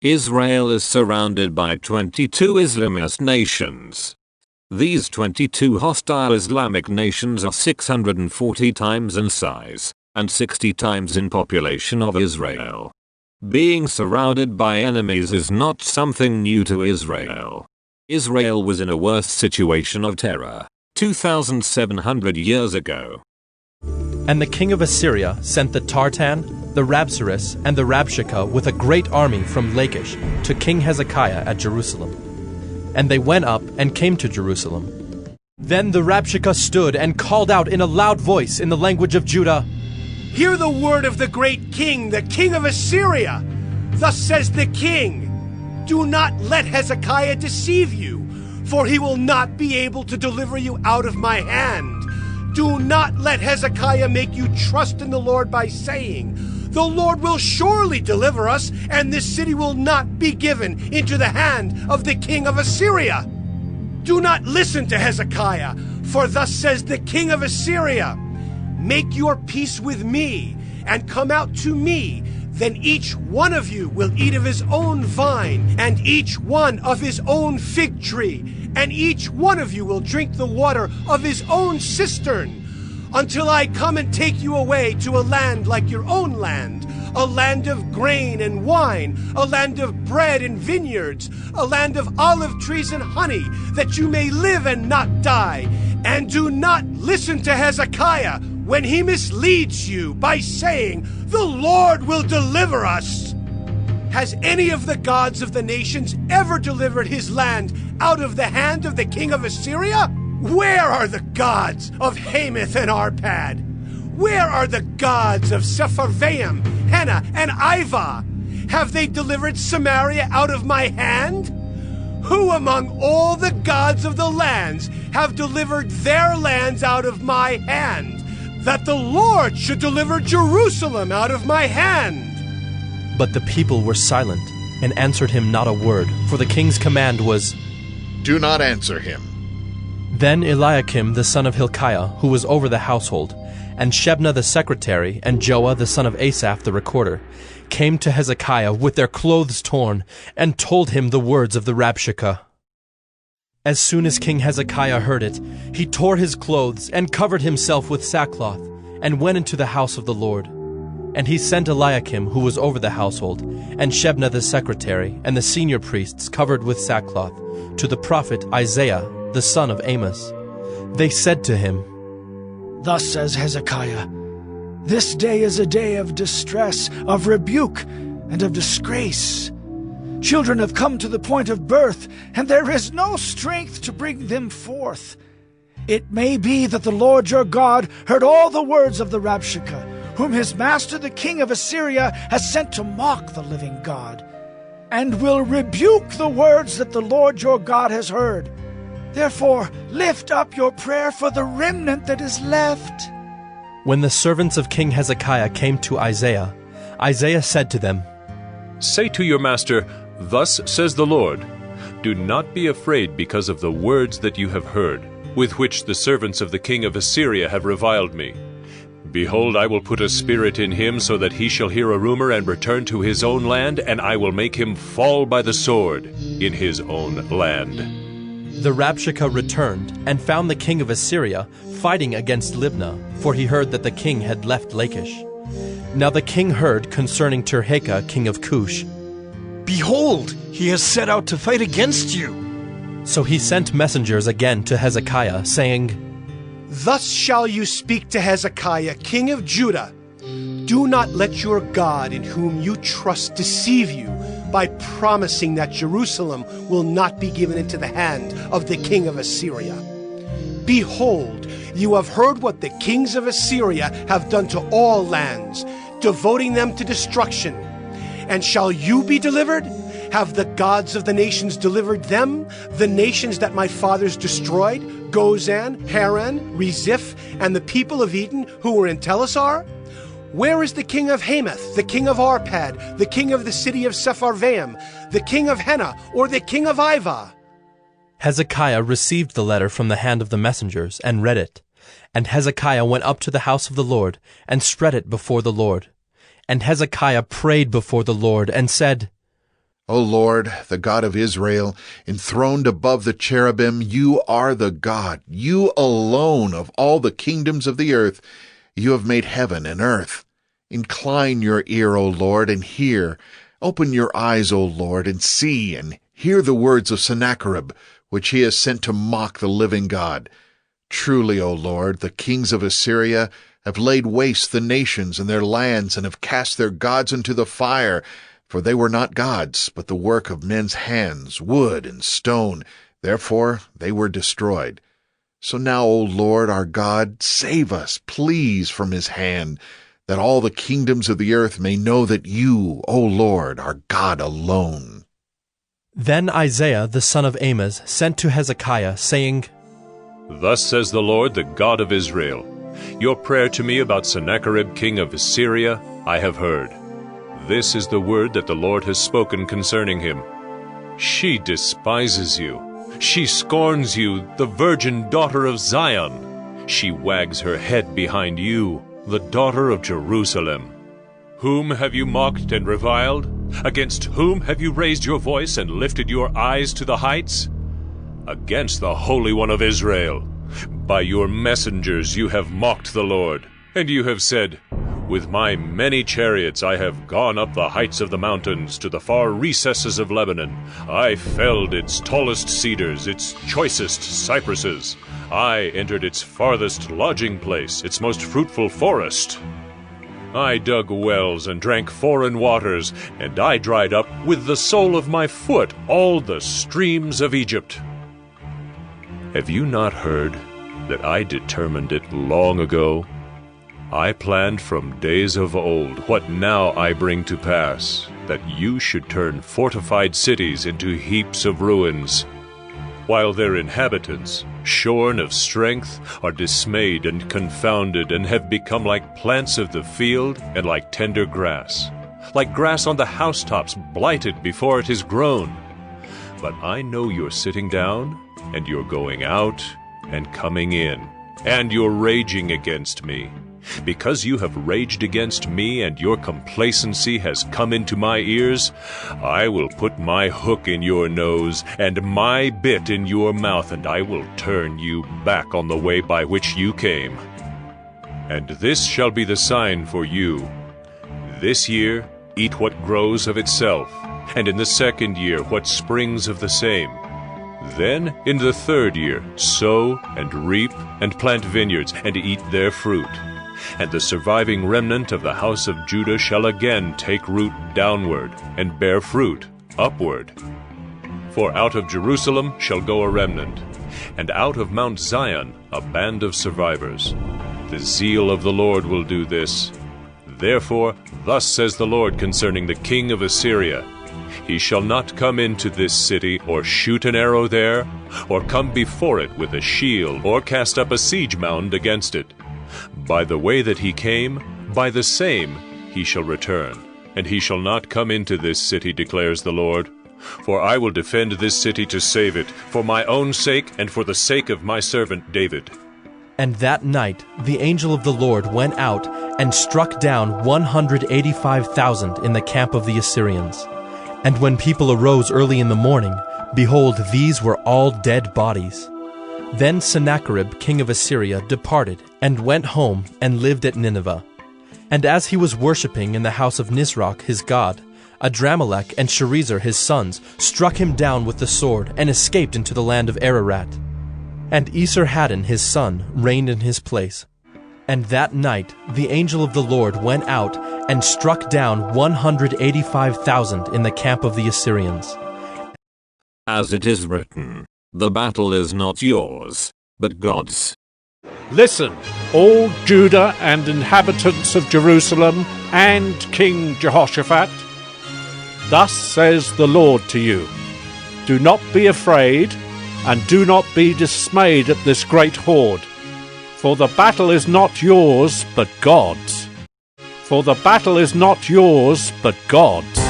Israel is surrounded by 22 Islamist nations. These 22 hostile Islamic nations are 640 times in size and 60 times in population of Israel. Being surrounded by enemies is not something new to Israel. Israel was in a worse situation of terror 2,700 years ago. And the king of Assyria sent the Tartan, the Rabsaris, and the Rabshakeh with a great army from Lachish to King Hezekiah at Jerusalem. And they went up and came to Jerusalem. Then the Rabshakeh stood and called out in a loud voice in the language of Judah, "Hear the word of the great king, the king of Assyria. Thus says the king, do not let Hezekiah deceive you, for he will not be able to deliver you out of my hand. Do not let Hezekiah make you trust in the Lord by saying, the Lord will surely deliver us, and this city will not be given into the hand of the king of Assyria. Do not listen to Hezekiah, for thus says the king of Assyria, make your peace with me, and come out to me. Then each one of you will eat of his own vine, and each one of his own fig tree, and each one of you will drink the water of his own cistern, until I come and take you away to a land like your own land, a land of grain and wine, a land of bread and vineyards, a land of olive trees and honey, that you may live and not die. And do not listen to Hezekiah when he misleads you by saying, the Lord will deliver us. Has any of the gods of the nations ever delivered his land out of the hand of the king of Assyria? Where are the gods of Hamath and Arpad? Where are the gods of Sepharvaim, Hena, and Ivah? Have they delivered Samaria out of my hand? Who among all the gods of the lands have delivered their lands out of my hand, that the Lord should deliver Jerusalem out of my hand? But the people were silent and answered him not a word, for the king's command was, do not answer him. Then Eliakim the son of Hilkiah, who was over the household, and Shebna the secretary, and Joah the son of Asaph the recorder, came to Hezekiah with their clothes torn, and told him the words of the Rabshakeh. As soon as King Hezekiah heard it, he tore his clothes, and covered himself with sackcloth, and went into the house of the Lord. And he sent Eliakim, who was over the household, and Shebna the secretary, and the senior priests covered with sackcloth, to the prophet Isaiah the son of Amos. They said to him, thus says Hezekiah, this day is a day of distress, of rebuke, and of disgrace. Children have come to the point of birth, and there is no strength to bring them forth. It may be that the Lord your God heard all the words of the Rabshakeh, whom his master the king of Assyria has sent to mock the living God, and will rebuke the words that the Lord your God has heard. Therefore, lift up your prayer for the remnant that is left. When the servants of King Hezekiah came to Isaiah, Isaiah said to them, say to your master, thus says the Lord, do not be afraid because of the words that you have heard, with which the servants of the king of Assyria have reviled me. Behold, I will put a spirit in him, so that he shall hear a rumor and return to his own land, and I will make him fall by the sword in his own land. The Rabshakeh returned, and found the king of Assyria fighting against Libnah, for he heard that the king had left Lachish. Now the king heard concerning Tirhakah, king of Cush. Behold, he has set out to fight against you. So he sent messengers again to Hezekiah, saying, thus shall you speak to Hezekiah, king of Judah. Do not let your God in whom you trust deceive you by promising that Jerusalem will not be given into the hand of the king of Assyria. Behold, you have heard what the kings of Assyria have done to all lands, devoting them to destruction. And shall you be delivered? Have the gods of the nations delivered them, the nations that my fathers destroyed, Gozan, Haran, Reziph, and the people of Eden who were in Telassar? Where is the king of Hamath, the king of Arpad, the king of the city of Sepharvaim, the king of Hena, or the king of Ivah? Hezekiah received the letter from the hand of the messengers, and read it. And Hezekiah went up to the house of the Lord, and spread it before the Lord. And Hezekiah prayed before the Lord, and said, O Lord, the God of Israel, enthroned above the cherubim, you are the God, you alone of all the kingdoms of the earth. You have made heaven and earth. Incline your ear, O Lord, and hear. Open your eyes, O Lord, and see, and hear the words of Sennacherib, which he has sent to mock the living God. Truly, O Lord, the kings of Assyria have laid waste the nations and their lands, and have cast their gods into the fire. For they were not gods, but the work of men's hands, wood and stone. Therefore they were destroyed. So now, O Lord our God, save us, please, from his hand, that all the kingdoms of the earth may know that you, O Lord, are God alone. Then Isaiah the son of Amoz sent to Hezekiah, saying, Thus says the Lord, the God of Israel, your prayer to me about Sennacherib king of Assyria I have heard. This is the word that the Lord has spoken concerning him. She despises you. She scorns you, the virgin daughter of Zion. She wags her head behind you, the daughter of Jerusalem. Whom have you mocked and reviled? Against whom have you raised your voice and lifted your eyes to the heights? Against the Holy One of Israel. By your messengers you have mocked the Lord, and you have said, With my many chariots I have gone up the heights of the mountains to the far recesses of Lebanon. I felled its tallest cedars, its choicest cypresses. I entered its farthest lodging place, its most fruitful forest. I dug wells and drank foreign waters, and I dried up with the sole of my foot all the streams of Egypt. Have you not heard that I determined it long ago? I planned from days of old what now I bring to pass, that you should turn fortified cities into heaps of ruins, while their inhabitants, shorn of strength, are dismayed and confounded, and have become like plants of the field and like tender grass, like grass on the housetops blighted before it is grown. But I know you're sitting down, and you're going out and coming in, and you're raging against me. Because you have raged against me and your complacency has come into my ears, I will put my hook in your nose and my bit in your mouth, and I will turn you back on the way by which you came. And this shall be the sign for you. This year eat what grows of itself, and in the second year what springs of the same. Then in the third year sow and reap and plant vineyards and eat their fruit. And the surviving remnant of the house of Judah shall again take root downward, and bear fruit upward. For out of Jerusalem shall go a remnant, and out of Mount Zion a band of survivors. The zeal of the Lord will do this. Therefore, thus says the Lord concerning the king of Assyria, He shall not come into this city, or shoot an arrow there, or come before it with a shield, or cast up a siege mound against it. By the way that he came, by the same he shall return, and he shall not come into this city, declares the Lord. For I will defend this city to save it, for my own sake and for the sake of my servant David. And that night the angel of the Lord went out and struck down 185,000 in the camp of the Assyrians. And when people arose early in the morning, behold, these were all dead bodies. Then Sennacherib king of Assyria departed, and went home, and lived at Nineveh. And as he was worshipping in the house of Nisroch his god, Adramelech and Sharezer his sons struck him down with the sword, and escaped into the land of Ararat. And Esarhaddon his son reigned in his place. And that night the angel of the Lord went out, and struck down 185,000 in the camp of the Assyrians. As it is written, the battle is not yours, but God's. Listen, all Judah and inhabitants of Jerusalem, and King Jehoshaphat. Thus says the Lord to you, do not be afraid, and do not be dismayed at this great horde. For the battle is not yours, but God's. For the battle is not yours, but God's.